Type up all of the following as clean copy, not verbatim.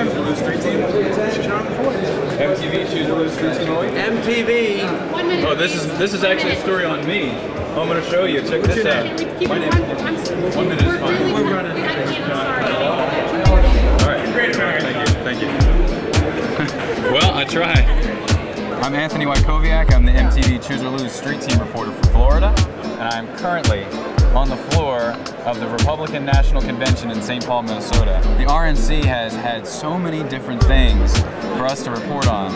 Choose or Lose Street Team? Jon Voight. MTV Choose or Lose Street Team only? MTV. Oh, this is actually a story on me. I'm going to show you. Check this out. My name is 1 minute is fine. We're running. All right. Thank you. Well, I try. I'm Anthony Wykowiak. I'm the MTV Choose or Lose Street Team reporter for Florida, and I'm currently on the floor of the Republican National Convention in St. Paul, Minnesota. The RNC has had so many different things for us to report on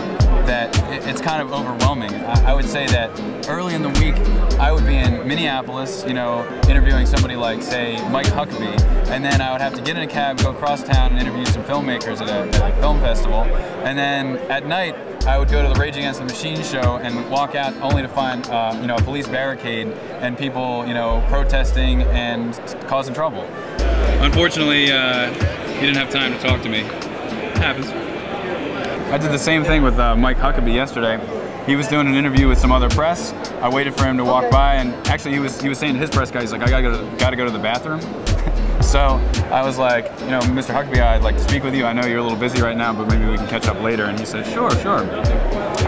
that it's kind of overwhelming. I would say that early in the week, I would be in Minneapolis, you know, interviewing somebody like, say, Mike Huckabee, and then I would have to get in a cab, go across town and interview some filmmakers at a film festival, and then at night, I would go to the Rage Against the Machine show and walk out only to find, you know, a police barricade and people, you know, protesting and causing trouble. Unfortunately, he didn't have time to talk to me. It happens. I did the same thing with Mike Huckabee yesterday. He was doing an interview with some other press. I waited for him to walk by, and actually he was saying to his press guy, he's like, I gotta go to the bathroom. So I was like, you know, Mr. Huckabee, I'd like to speak with you. I know you're a little busy right now, but maybe we can catch up later. And he said, sure.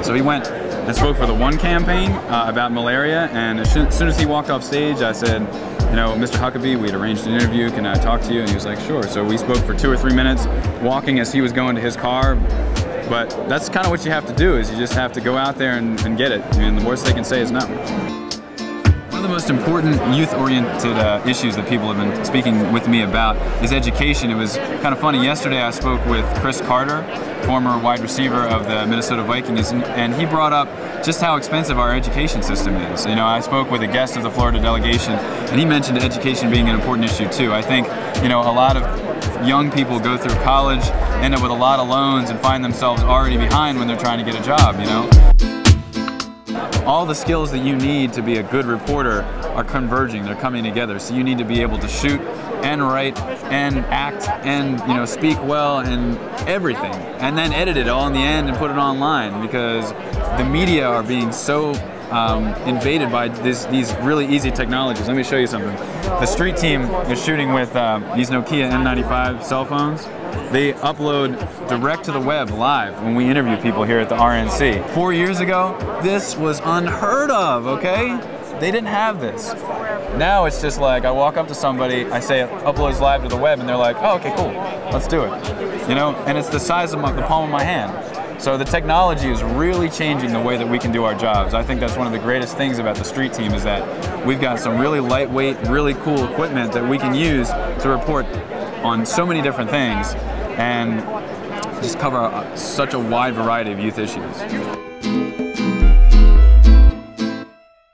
So he went and spoke for the One campaign about malaria. And as soon as he walked off stage, I said, you know, Mr. Huckabee, we'd arranged an interview. Can I talk to you? And he was like, sure. So we spoke for 2 or 3 minutes, walking as he was going to his car. But that's kind of what you have to do, is you just have to go out there and get it. I mean, the worst they can say is no. One of the most important youth-oriented issues that people have been speaking with me about is education. It was kind of funny. Yesterday I spoke with Chris Carter, former wide receiver of the Minnesota Vikings, and he brought up just how expensive our education system is. You know, I spoke with a guest of the Florida delegation, and he mentioned education being an important issue too. I think, you know, a lot of young people go through college, end up with a lot of loans, and find themselves already behind when they're trying to get a job, you know? All the skills that you need to be a good reporter are converging, they're coming together. So you need to be able to shoot and write and act and, you know, speak well and everything. And then edit it all in the end and put it online, because the media are being so invaded by these really easy technologies. Let me show you something. The street team is shooting with these Nokia N95 cell phones. They upload direct to the web live when we interview people here at the RNC. 4 years ago, this was unheard of, okay? They didn't have this. Now it's just like, I walk up to somebody, I say it uploads live to the web, and they're like, oh, okay, cool, let's do it. You know, and it's the size of the palm of my hand. So the technology is really changing the way that we can do our jobs. I think that's one of the greatest things about the street team, is that we've got some really lightweight, really cool equipment that we can use to report on so many different things and just cover such a wide variety of youth issues.